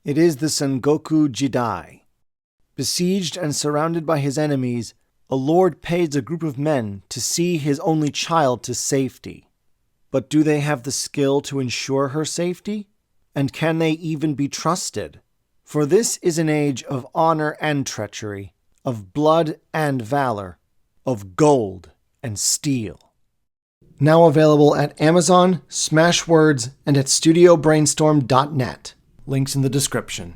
It is the Sengoku Jidai. Besieged and surrounded by his enemies, a lord pays a group of men to see his only child to safety. But do they have the skill to ensure her safety? And can they even be trusted? For this is an age of honor and treachery, of blood and valor, of gold and steel. Now available at Amazon, Smashwords, and at studiobrainstorm.net. Links in the description.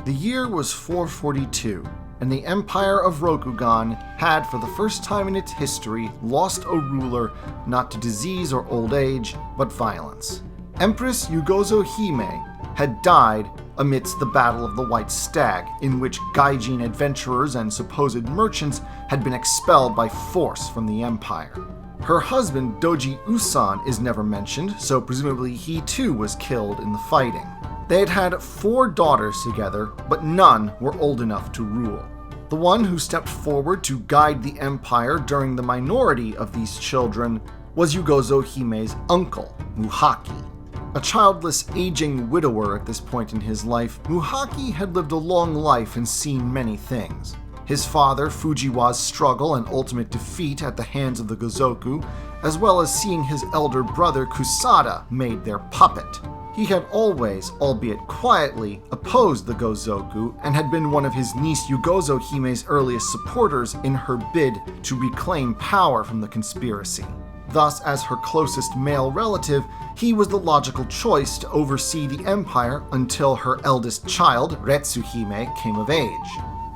The year was 442, and the Empire of Rokugan had, for the first time in its history, lost a ruler not to disease or old age, but violence. Empress Yugozo Hime had died amidst the Battle of the White Stag, in which gaijin adventurers and supposed merchants had been expelled by force from the empire. Her husband, Doji Usan, is never mentioned, so presumably he too was killed in the fighting. They had had 4 daughters together, but none were old enough to rule. The one who stepped forward to guide the empire during the minority of these children was Yugozo Hime's uncle, Muhaki. A childless, aging widower at this point in his life, Muhaki had lived a long life and seen many things. His father, Fujiwa's struggle and ultimate defeat at the hands of the Gozoku, as well as seeing his elder brother Kusada made their puppet. He had always, albeit quietly, opposed the Gozoku and had been one of his niece Yugozo Hime's earliest supporters in her bid to reclaim power from the conspiracy. Thus, as her closest male relative, he was the logical choice to oversee the empire until her eldest child, Retsuhime, came of age.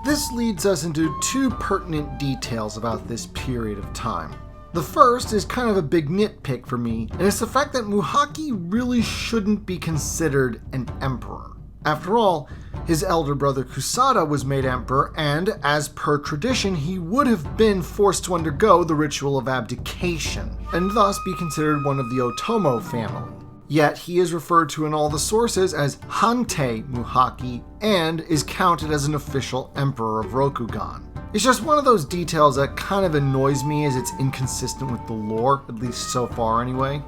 This leads us into 2 pertinent details about this period of time. The first is kind of a big nitpick for me, and it's the fact that Muhaki really shouldn't be considered an emperor. After all, his elder brother Kusada was made emperor, and, as per tradition, he would have been forced to undergo the ritual of abdication, and thus be considered one of the Otomo family. Yet he is referred to in all the sources as Hantei Muhaki, and is counted as an official emperor of Rokugan. It's just one of those details that kind of annoys me as it's inconsistent with the lore, at least so far anyway.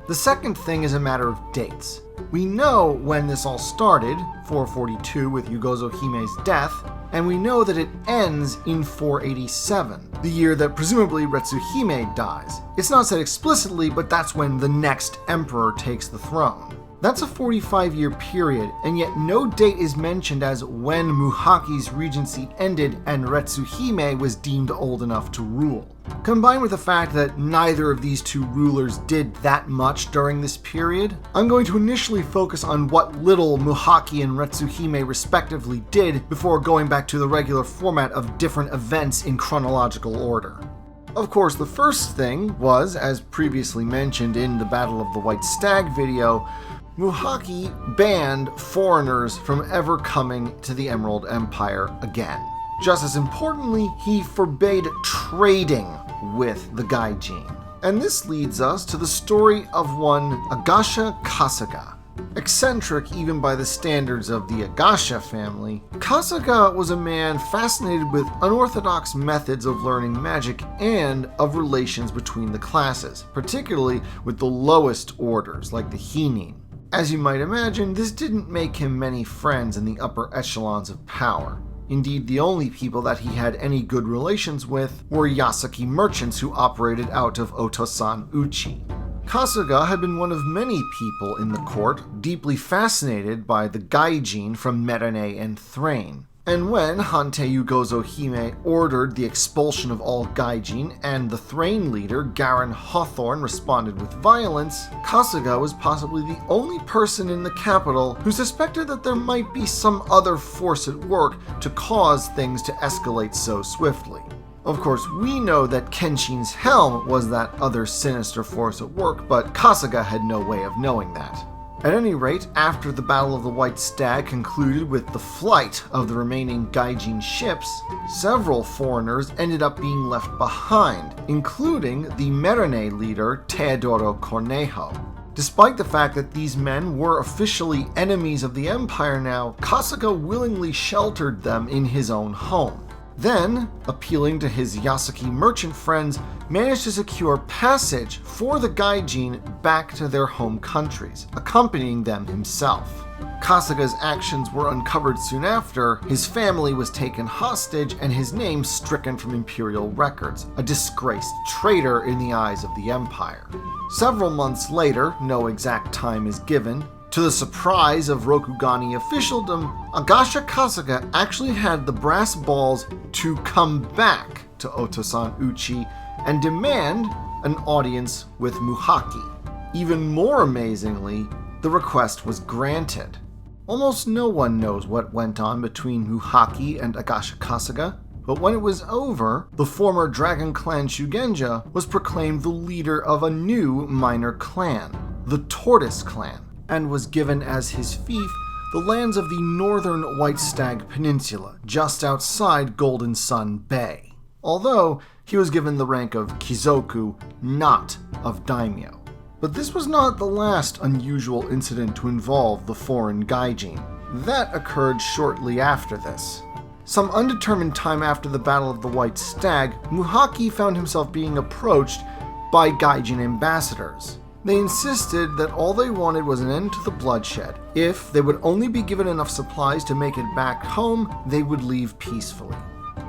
The second thing is a matter of dates. We know when this all started, 442 with Yugozo Hime's death, and we know that it ends in 487, the year that presumably Retsuhime dies. It's not said explicitly, but that's when the next emperor takes the throne. That's a 45-year period, and yet no date is mentioned as when Muhaki's regency ended and Retsuhime was deemed old enough to rule. Combined with the fact that neither of these 2 rulers did that much during this period, I'm going to initially focus on what little Muhaki and Retsuhime respectively did before going back to the regular format of different events in chronological order. Of course, the first thing was, as previously mentioned in the Battle of the White Stag video, Muhaki banned foreigners from ever coming to the Emerald Empire again. Just as importantly, he forbade trading with the gaijin. And this leads us to the story of one Agasha Kasuga. Eccentric even by the standards of the Agasha family, Kasuga was a man fascinated with unorthodox methods of learning magic and of relations between the classes, particularly with the lowest orders like the Hinin. As you might imagine, this didn't make him many friends in the upper echelons of power. Indeed, the only people that he had any good relations with were Yasaki merchants who operated out of Otosan Uchi. Kasuga had been one of many people in the court deeply fascinated by the gaijin from Merane and Thrain. And when Hantei Yugozo Hime ordered the expulsion of all gaijin and the Thrain leader, Garen Hawthorne, responded with violence, Kasuga was possibly the only person in the capital who suspected that there might be some other force at work to cause things to escalate so swiftly. Of course, we know that Kenshin's helm was that other sinister force at work, but Kasuga had no way of knowing that. At any rate, after the Battle of the White Stag concluded with the flight of the remaining gaijin ships, several foreigners ended up being left behind, including the Merane leader Teodoro Cornejo. Despite the fact that these men were officially enemies of the Empire now, Kasuga willingly sheltered them in his own home. Then, appealing to his Yasuki merchant friends, managed to secure passage for the Gaijin back to their home countries, accompanying them himself. Kasuga's actions were uncovered soon after, his family was taken hostage, and his name stricken from imperial records, a disgraced traitor in the eyes of the empire. Several months later, no exact time is given, to the surprise of Rokugani officialdom, Agasha Kasuga actually had the brass balls to come back to Otosan Uchi and demand an audience with Muhaki. Even more amazingly, the request was granted. Almost no one knows what went on between Muhaki and Agasha Kasuga, but when it was over, the former Dragon Clan Shugenja was proclaimed the leader of a new minor clan, the Tortoise Clan, and was given as his fief the lands of the northern White Stag Peninsula, just outside Golden Sun Bay. Although, he was given the rank of Kizoku, not of Daimyo. But this was not the last unusual incident to involve the foreign Gaijin. That occurred shortly after this. Some undetermined time after the Battle of the White Stag, Muhaki found himself being approached by Gaijin ambassadors. They insisted that all they wanted was an end to the bloodshed. If they would only be given enough supplies to make it back home, they would leave peacefully.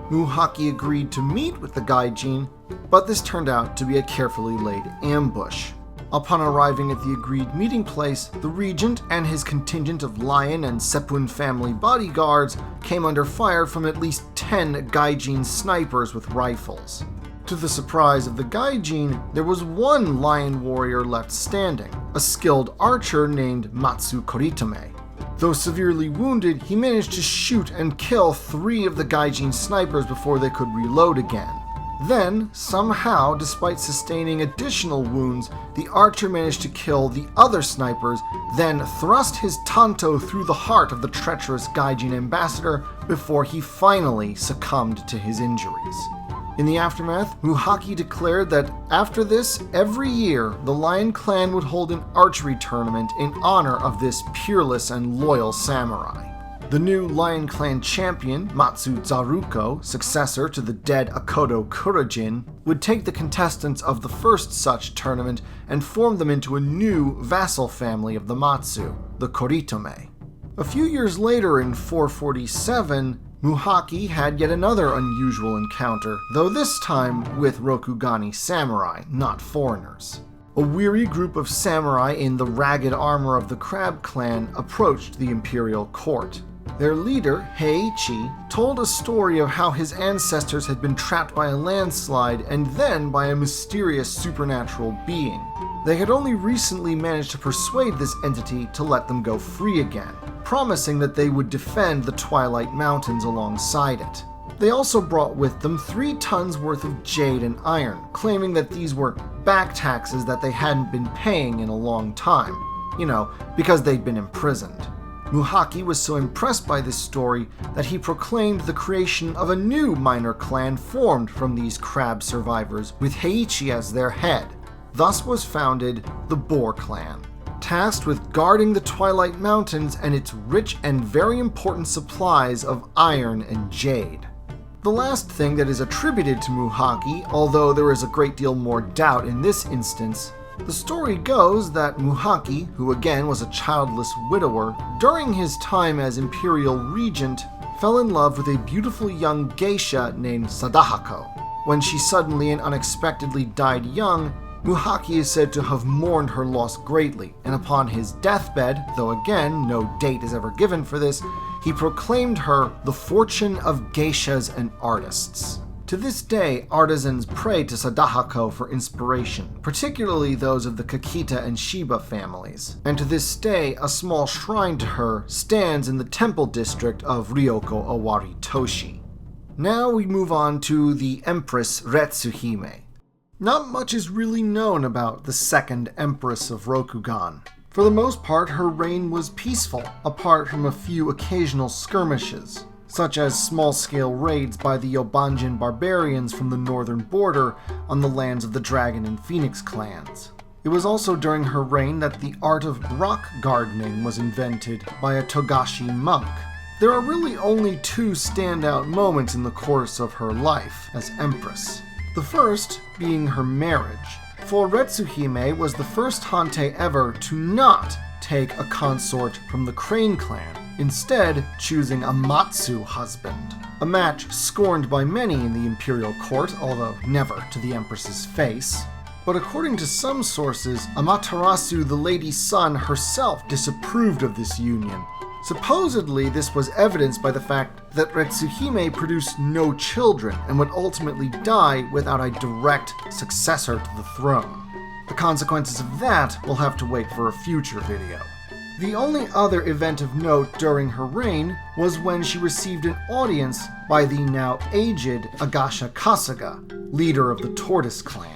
Muhaki agreed to meet with the Gaijin, but this turned out to be a carefully laid ambush. Upon arriving at the agreed meeting place, the regent and his contingent of Lion and Seppun family bodyguards came under fire from at least 10 Gaijin snipers with rifles. To the surprise of the Gaijin, there was one lion warrior left standing, a skilled archer named Matsu Koritome. Though severely wounded, he managed to shoot and kill 3 of the Gaijin snipers before they could reload again. Then, somehow, despite sustaining additional wounds, the archer managed to kill the other snipers, then thrust his tanto through the heart of the treacherous Gaijin ambassador before he finally succumbed to his injuries. In the aftermath, Muhaki declared that after this, every year, the Lion Clan would hold an archery tournament in honor of this peerless and loyal samurai. The new Lion Clan champion, Matsu Zaruko, successor to the dead Akodo Kurojin, would take the contestants of the first such tournament and form them into a new vassal family of the Matsu, the Koritome. A few years later, in 447, Muhaki had yet another unusual encounter, though this time with Rokugani samurai, not foreigners. A weary group of samurai in the ragged armor of the Crab Clan approached the imperial court. Their leader, Heiichi, told a story of how his ancestors had been trapped by a landslide and then by a mysterious supernatural being. They had only recently managed to persuade this entity to let them go free again, promising that they would defend the Twilight Mountains alongside it. They also brought with them 3 tons worth of jade and iron, claiming that these were back taxes that they hadn't been paying in a long time. Because they'd been imprisoned. Muhaki was so impressed by this story that he proclaimed the creation of a new minor clan formed from these crab survivors, with Heiichi as their head. Thus was founded the Boar Clan, tasked with guarding the Twilight Mountains and its rich and very important supplies of iron and jade. The last thing that is attributed to Muhaki, although there is a great deal more doubt in this instance, the story goes that Muhaki, who again was a childless widower, during his time as imperial regent, fell in love with a beautiful young geisha named Sadahako. When she suddenly and unexpectedly died young, Muhaki is said to have mourned her loss greatly, and upon his deathbed, though again no date is ever given for this, he proclaimed her the fortune of geishas and artists. To this day, artisans pray to Sadahako for inspiration, particularly those of the Kakita and Shiba families. And to this day, a small shrine to her stands in the temple district of Ryoko Owari Toshi. Now we move on to the Empress Retsuhime. Not much is really known about the second Empress of Rokugan. For the most part, her reign was peaceful, apart from a few occasional skirmishes, such as small-scale raids by the Yobanjin barbarians from the northern border on the lands of the Dragon and Phoenix clans. It was also during her reign that the art of rock gardening was invented by a Togashi monk. There are really only two standout moments in the course of her life as empress. The first being her marriage, for Retsuhime was the first Hantei ever to not take a consort from the Crane clan, instead choosing a Matsu husband, a match scorned by many in the imperial court, although never to the empress's face. But according to some sources, Amaterasu, the lady's son, herself disapproved of this union. Supposedly, this was evidenced by the fact that Retsuhime produced no children and would ultimately die without a direct successor to the throne. The consequences of that will have to wait for a future video. The only other event of note during her reign was when she received an audience by the now aged Agasha Kasuga, leader of the Tortoise clan.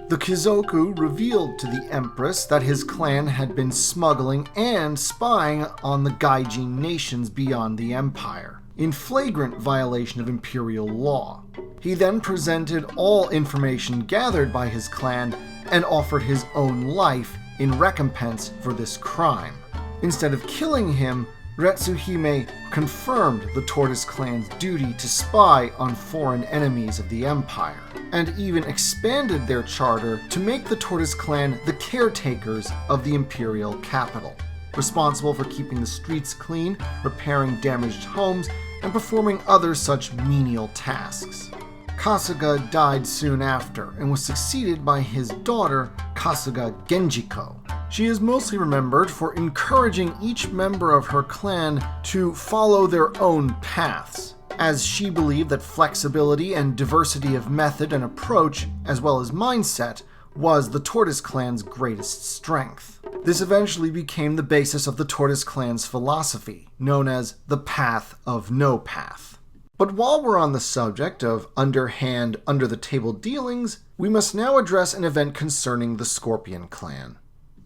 The Kizoku revealed to the Empress that his clan had been smuggling and spying on the Gaijin nations beyond the Empire, in flagrant violation of imperial law. He then presented all information gathered by his clan and offered his own life in recompense for this crime. Instead of killing him, Retsuhime confirmed the Tortoise clan's duty to spy on foreign enemies of the Empire, and even expanded their charter to make the Tortoise clan the caretakers of the imperial capital, responsible for keeping the streets clean, repairing damaged homes, and performing other such menial tasks. Kasuga died soon after and was succeeded by his daughter, Kasuga Genjiko. She is mostly remembered for encouraging each member of her clan to follow their own paths, as she believed that flexibility and diversity of method and approach, as well as mindset, was the Tortoise clan's greatest strength. This eventually became the basis of the Tortoise clan's philosophy, known as the Path of No Path. But while we're on the subject of underhand, under-the-table dealings, we must now address an event concerning the Scorpion clan.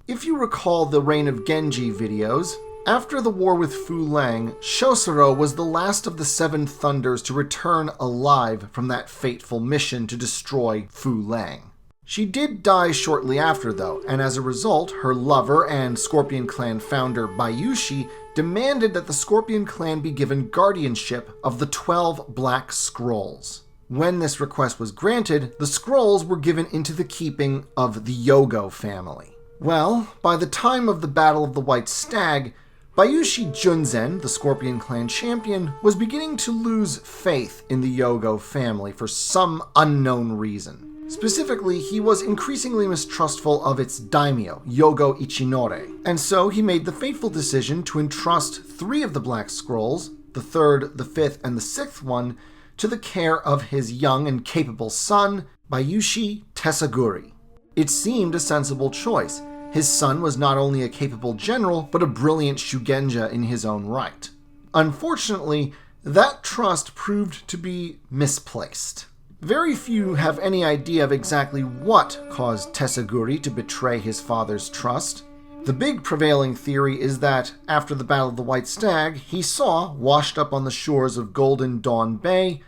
If you recall the Reign of Genji videos, after the war with Fu Lang, Shosuro was the last of the Seven Thunders to return alive from that fateful mission to destroy Fu Lang. She did die shortly after though, and as a result, her lover and Scorpion clan founder Bayushi demanded that the Scorpion clan be given guardianship of the 12 Black Scrolls. When this request was granted, the scrolls were given into the keeping of the Yogo family. Well, by the time of the Battle of the White Stag, Bayushi Junzen, the Scorpion clan champion, was beginning to lose faith in the Yogo family for some unknown reason. Specifically, he was increasingly mistrustful of its daimyo, Yogo Ichinore, and so he made the fateful decision to entrust 3 of the Black Scrolls, the 3rd, the 5th, and the 6th one, to the care of his young and capable son, Bayushi Tesaguri. It seemed a sensible choice. His son was not only a capable general, but a brilliant shugenja in his own right. Unfortunately, that trust proved to be misplaced. Very few have any idea of exactly what caused Tesaguri to betray his father's trust. The big prevailing theory is that, after the Battle of the White Stag, he saw, washed up on the shores of Golden Dawn Bay,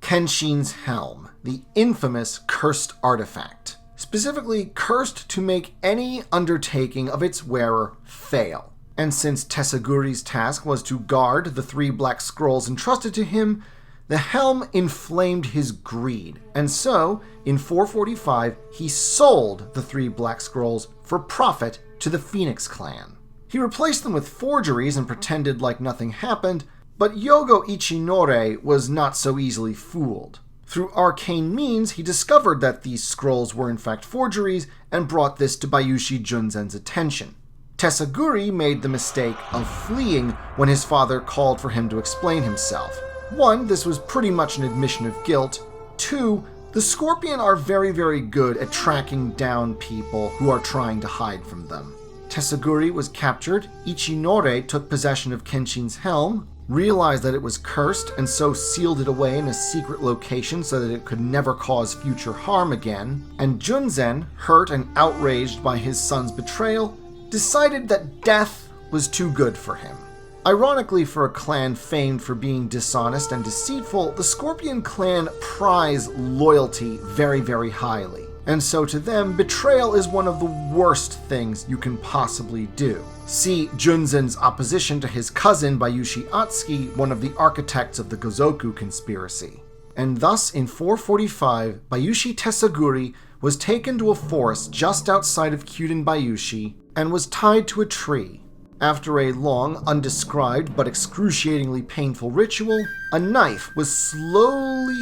Kenshin's helm, the infamous cursed artifact. Specifically cursed to make any undertaking of its wearer fail. And since Tesaguri's task was to guard the 3 Black Scrolls entrusted to him, the helm inflamed his greed, and so, in 445, he sold the 3 Black Scrolls for profit to the Phoenix clan. He replaced them with forgeries and pretended like nothing happened, but Yogo Ichinore was not so easily fooled. Through arcane means, he discovered that these scrolls were in fact forgeries and brought this to Bayushi Junzen's attention. Tesaguri made the mistake of fleeing when his father called for him to explain himself. 1, this was pretty much an admission of guilt. 2, the Scorpion are very good at tracking down people who are trying to hide from them. Tesaguri was captured, Ichinore took possession of Kenshin's helm, realized that it was cursed, and so sealed it away in a secret location so that it could never cause future harm again, and Junzen, hurt and outraged by his son's betrayal, decided that death was too good for him. Ironically, for a clan famed for being dishonest and deceitful, the Scorpion clan prize loyalty very highly. And so to them, betrayal is one of the worst things you can possibly do. See Junzen's opposition to his cousin Bayushi Atsuki, one of the architects of the Gozoku conspiracy. And thus, in 445, Bayushi Tesaguri was taken to a forest just outside of Kyuden Bayushi and was tied to a tree. After a long, undescribed but excruciatingly painful ritual, a knife was slowly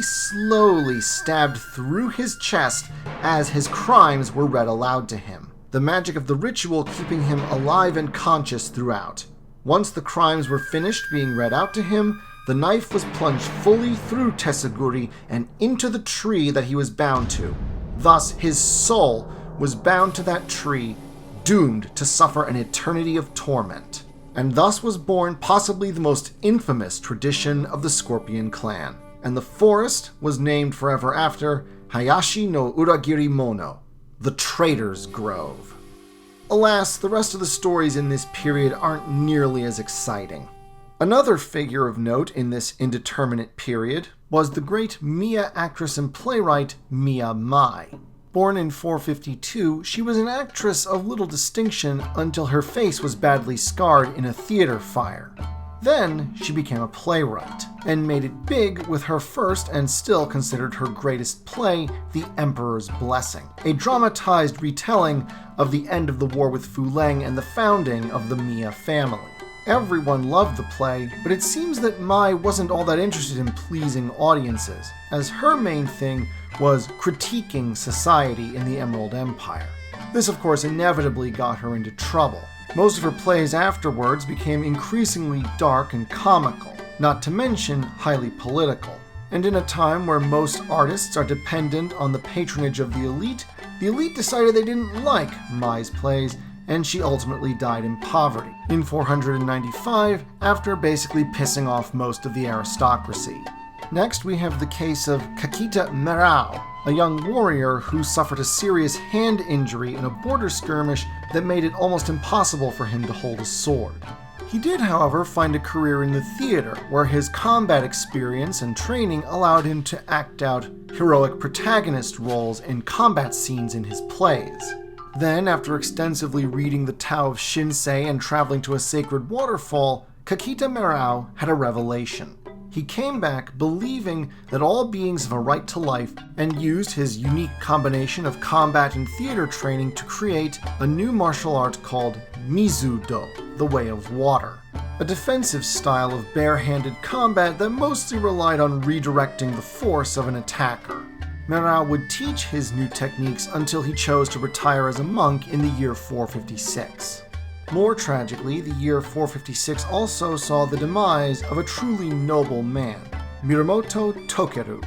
stabbed through his chest as his crimes were read aloud to him, the magic of the ritual keeping him alive and conscious throughout. Once the crimes were finished being read out to him, the knife was plunged fully through Tesaguri and into the tree that he was bound to. Thus, his soul was bound to that tree, doomed to suffer an eternity of torment. And thus was born possibly the most infamous tradition of the Scorpion clan. And the forest was named forever after Hayashi no Uragiri Mono, the Traitor's Grove. Alas, the rest of the stories in this period aren't nearly as exciting. Another figure of note in this indeterminate period was the great Mia actress and playwright Mia Mai. Born in 452, she was an actress of little distinction until her face was badly scarred in a theater fire. Then she became a playwright, and made it big with her first and still considered her greatest play, The Emperor's Blessing, a dramatized retelling of the end of the war with Fu Leng and the founding of the Mia family. Everyone loved the play, but it seems that Mai wasn't all that interested in pleasing audiences, as her main thing was critiquing society in the Emerald Empire. This, of course, inevitably got her into trouble. Most of her plays afterwards became increasingly dark and comical, not to mention highly political. And in a time where most artists are dependent on the patronage of the elite decided they didn't like Mai's plays, and she ultimately died in poverty in 495 after basically pissing off most of the aristocracy. Next, we have the case of Kakita Merao, a young warrior who suffered a serious hand injury in a border skirmish that made it almost impossible for him to hold a sword. He did, however, find a career in the theater, where his combat experience and training allowed him to act out heroic protagonist roles in combat scenes in his plays. Then, after extensively reading the Tao of Shinsei and traveling to a sacred waterfall, Kakita Merao had a revelation. He came back believing that all beings have a right to life and used his unique combination of combat and theater training to create a new martial art called Mizu-do, the Way of Water, a defensive style of bare-handed combat that mostly relied on redirecting the force of an attacker. Merao would teach his new techniques until he chose to retire as a monk in the year 456. More tragically, the year 456 also saw the demise of a truly noble man, Mirumoto Tokeru.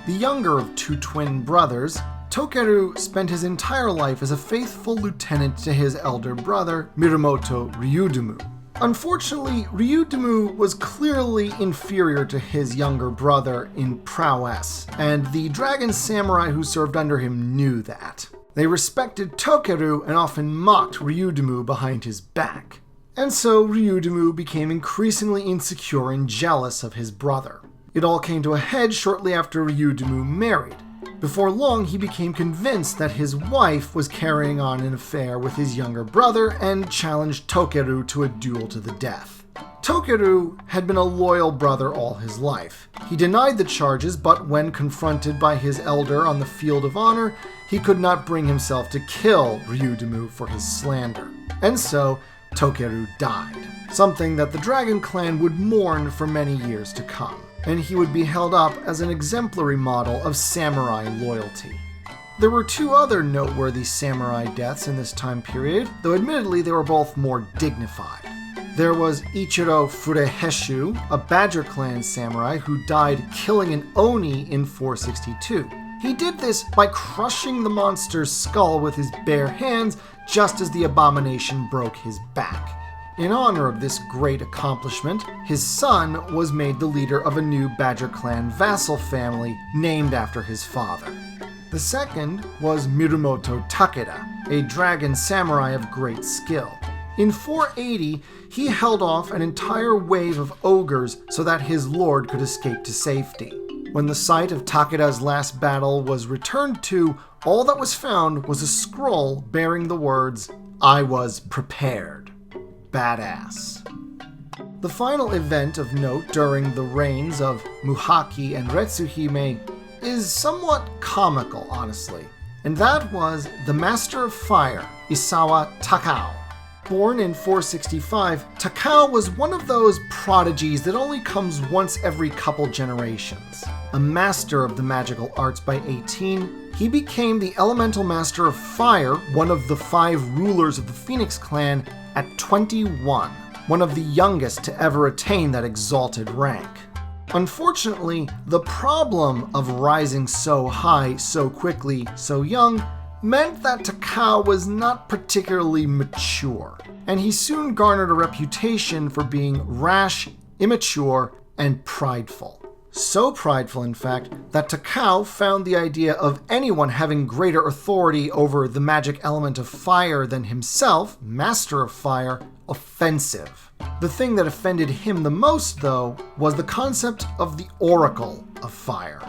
The younger of two twin brothers, Tokeru spent his entire life as a faithful lieutenant to his elder brother, Mirumoto Ryudumu. Unfortunately, Ryudumu was clearly inferior to his younger brother in prowess, and the dragon samurai who served under him knew that. They respected Tokeru and often mocked Ryudumu behind his back. And so Ryudumu became increasingly insecure and jealous of his brother. It all came to a head shortly after Ryudumu married. Before long, he became convinced that his wife was carrying on an affair with his younger brother and challenged Tokeru to a duel to the death. Tokeru had been a loyal brother all his life. He denied the charges, but when confronted by his elder on the field of honor, he could not bring himself to kill Ryudumu for his slander. And so, Tokeru died, something that the Dragon Clan would mourn for many years to come, and he would be held up as an exemplary model of samurai loyalty. There were two other noteworthy samurai deaths in this time period, though admittedly they were both more dignified. There was Ichiro Fureheshu, a Badger Clan samurai who died killing an Oni in 462. He did this by crushing the monster's skull with his bare hands just as the abomination broke his back. In honor of this great accomplishment, his son was made the leader of a new Badger Clan vassal family named after his father. The second was Mirumoto Takeda, a dragon samurai of great skill. In 480, he held off an entire wave of ogres so that his lord could escape to safety. When the site of Takeda's last battle was returned to, All that was found was a scroll bearing the words, "I was prepared." Badass. The final event of note during the reigns of Muhaki and Retsuhime is somewhat comical, honestly, and that was the Master of Fire, Isawa Takao. Born in 465, Takao was one of those prodigies that only comes once every couple generations. A master of the magical arts by 18, he became the Elemental Master of Fire, one of the 5 rulers of the Phoenix clan, at 21, one of the youngest to ever attain that exalted rank. Unfortunately, the problem of rising so high, so quickly, so young, meant that Takao was not particularly mature, and he soon garnered a reputation for being rash, immature, and prideful. So prideful, in fact, that Takao found the idea of anyone having greater authority over the magic element of fire than himself, Master of Fire, offensive. The thing that offended him the most, though, was the concept of the Oracle of Fire.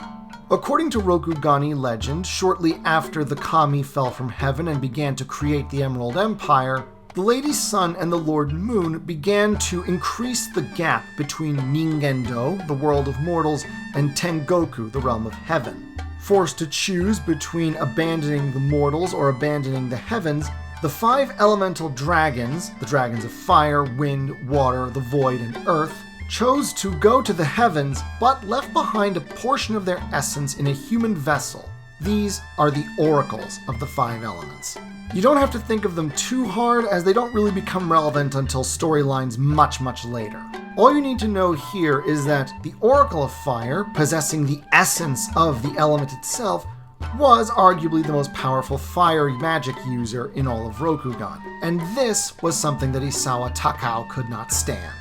According to Rokugani legend, shortly after the kami fell from heaven and began to create the Emerald Empire, the Lady Sun and the Lord Moon began to increase the gap between Ningendo, the world of mortals, and Tengoku, the realm of heaven. Forced to choose between abandoning the mortals or abandoning the heavens, the 5 elemental dragons, the dragons of fire, wind, water, the void, and earth, chose to go to the heavens, but left behind a portion of their essence in a human vessel. These are the oracles of the 5 elements. You don't have to think of them too hard, as they don't really become relevant until storylines much, much later. All you need to know here is that the Oracle of Fire, possessing the essence of the element itself, was arguably the most powerful fire magic user in all of Rokugan, and this was something that Isawa Takao could not stand.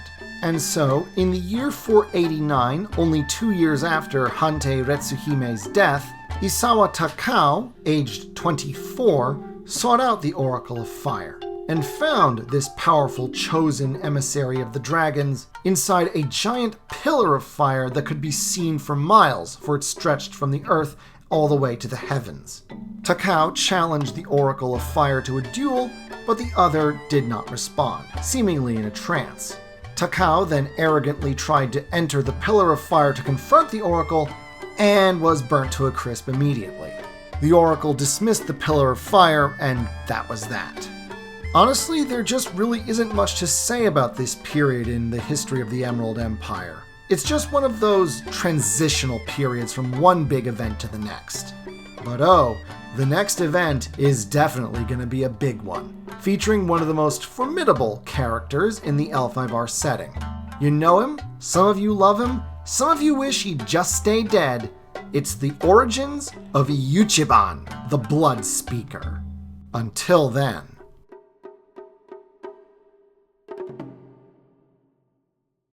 And so, in the year 489, only 2 years after Hantei Retsuhime's death, Isawa Takao, aged 24, sought out the Oracle of Fire, and found this powerful chosen emissary of the dragons inside a giant pillar of fire that could be seen for miles, for it stretched from the earth all the way to the heavens. Takao challenged the Oracle of Fire to a duel, but the other did not respond, seemingly in a trance. Takao then arrogantly tried to enter the Pillar of Fire to confront the Oracle, and was burnt to a crisp immediately. The Oracle dismissed the Pillar of Fire, and that was that. Honestly, there just really isn't much to say about this period in the history of the Emerald Empire. It's just one of those transitional periods from one big event to the next. But oh, the next event is definitely going to be a big one, featuring one of the most formidable characters in the L5R setting. You know him, some of you love him, some of you wish he'd just stay dead. It's the origins of Ichiban, the Blood Speaker. Until then.